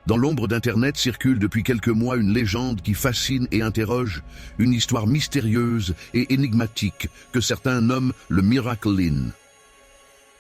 Dans l'ombre d'Internet circule depuis quelques mois une légende qui fascine et interroge, une histoire mystérieuse et énigmatique que certains nomment le Miracle Inn.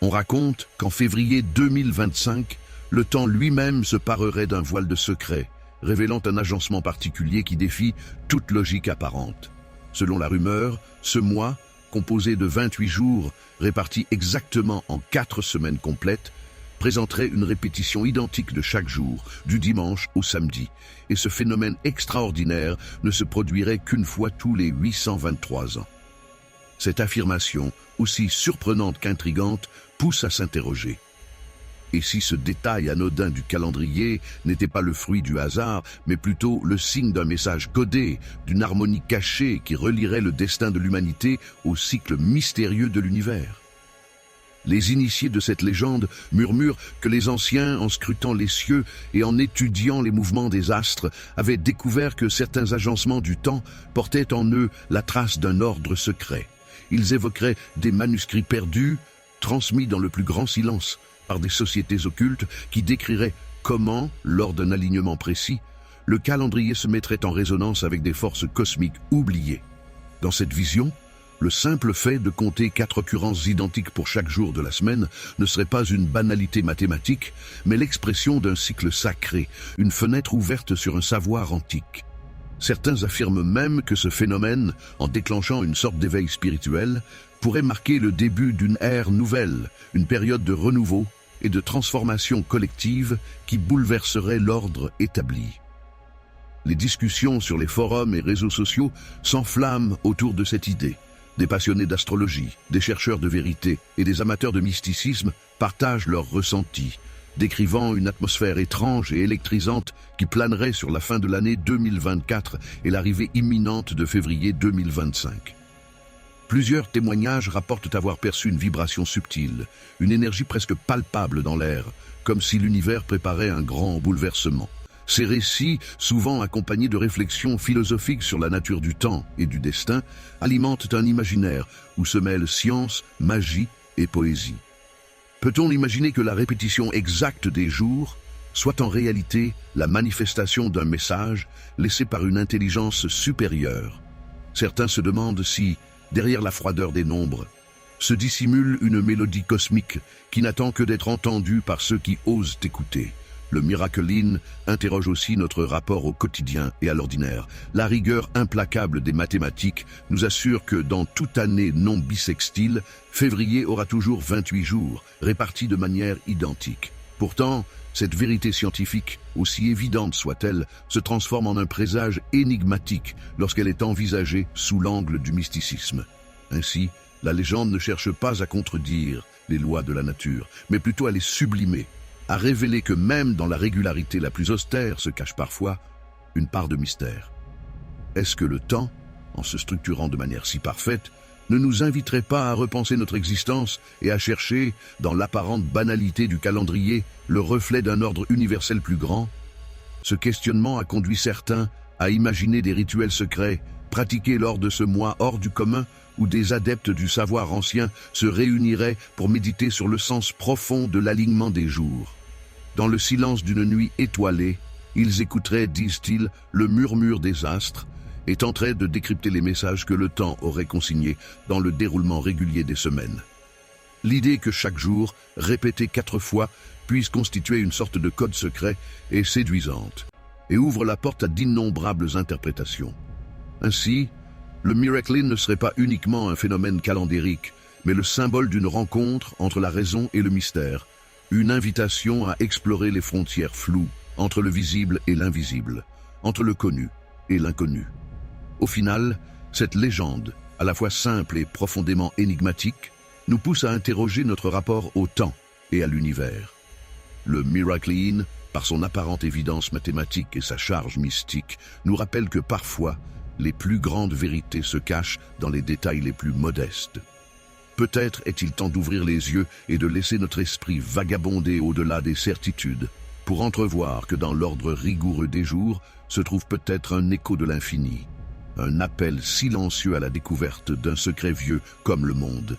On raconte qu'en février 2025, le temps lui-même se parerait d'un voile de secret, révélant un agencement particulier qui défie toute logique apparente. Selon la rumeur, ce mois, composé de 28 jours, répartis exactement en 4 semaines complètes, présenterait une répétition identique de chaque jour, du dimanche au samedi, et ce phénomène extraordinaire ne se produirait qu'une fois tous les 823 ans. Cette affirmation, aussi surprenante qu'intrigante, pousse à s'interroger. Et si ce détail anodin du calendrier n'était pas le fruit du hasard, mais plutôt le signe d'un message codé, d'une harmonie cachée qui relierait le destin de l'humanité au cycle mystérieux de l'univers? Les initiés de cette légende murmurent que les anciens, en scrutant les cieux et en étudiant les mouvements des astres, avaient découvert que certains agencements du temps portaient en eux la trace d'un ordre secret. Ils évoqueraient des manuscrits perdus, transmis dans le plus grand silence, par des sociétés occultes qui décriraient comment, lors d'un alignement précis, le calendrier se mettrait en résonance avec des forces cosmiques oubliées. Dans cette vision, le simple fait de compter 4 occurrences identiques pour chaque jour de la semaine ne serait pas une banalité mathématique, mais l'expression d'un cycle sacré, une fenêtre ouverte sur un savoir antique. Certains affirment même que ce phénomène, en déclenchant une sorte d'éveil spirituel, pourrait marquer le début d'une ère nouvelle, une période de renouveau et de transformation collective qui bouleverserait l'ordre établi. Les discussions sur les forums et réseaux sociaux s'enflamment autour de cette idée. Des passionnés d'astrologie, des chercheurs de vérité et des amateurs de mysticisme partagent leurs ressentis, décrivant une atmosphère étrange et électrisante qui planerait sur la fin de l'année 2024 et l'arrivée imminente de février 2025. Plusieurs témoignages rapportent avoir perçu une vibration subtile, une énergie presque palpable dans l'air, comme si l'univers préparait un grand bouleversement. Ces récits, souvent accompagnés de réflexions philosophiques sur la nature du temps et du destin, alimentent un imaginaire où se mêlent science, magie et poésie. Peut-on imaginer que la répétition exacte des jours soit en réalité la manifestation d'un message laissé par une intelligence supérieure? Certains se demandent si, derrière la froideur des nombres, se dissimule une mélodie cosmique qui n'attend que d'être entendue par ceux qui osent écouter. Le Miracle Inn interroge aussi notre rapport au quotidien et à l'ordinaire. La rigueur implacable des mathématiques nous assure que dans toute année non bissextile, février aura toujours 28 jours, répartis de manière identique. Pourtant, cette vérité scientifique, aussi évidente soit-elle, se transforme en un présage énigmatique lorsqu'elle est envisagée sous l'angle du mysticisme. Ainsi, la légende ne cherche pas à contredire les lois de la nature, mais plutôt à les sublimer, à révéler que même dans la régularité la plus austère se cache parfois une part de mystère. Est-ce que le temps, en se structurant de manière si parfaite, ne nous inviterait pas à repenser notre existence et à chercher, dans l'apparente banalité du calendrier, le reflet d'un ordre universel plus grand? Ce questionnement a conduit certains à imaginer des rituels secrets, pratiqués lors de ce mois hors du commun, où des adeptes du savoir ancien se réuniraient pour méditer sur le sens profond de l'alignement des jours. Dans le silence d'une nuit étoilée, ils écouteraient, disent-ils, le murmure des astres et tenteraient de décrypter les messages que le temps aurait consignés dans le déroulement régulier des semaines. L'idée que chaque jour, répété 4 fois, puisse constituer une sorte de code secret est séduisante et ouvre la porte à d'innombrables interprétations. Ainsi, le Miracle Inn ne serait pas uniquement un phénomène calendérique, mais le symbole d'une rencontre entre la raison et le mystère, une invitation à explorer les frontières floues entre le visible et l'invisible, entre le connu et l'inconnu. Au final, cette légende, à la fois simple et profondément énigmatique, nous pousse à interroger notre rapport au temps et à l'univers. Le Miracle Inn, par son apparente évidence mathématique et sa charge mystique, nous rappelle que parfois, les plus grandes vérités se cachent dans les détails les plus modestes. Peut-être est-il temps d'ouvrir les yeux et de laisser notre esprit vagabonder au-delà des certitudes, pour entrevoir que dans l'ordre rigoureux des jours se trouve peut-être un écho de l'infini, un appel silencieux à la découverte d'un secret vieux comme le monde.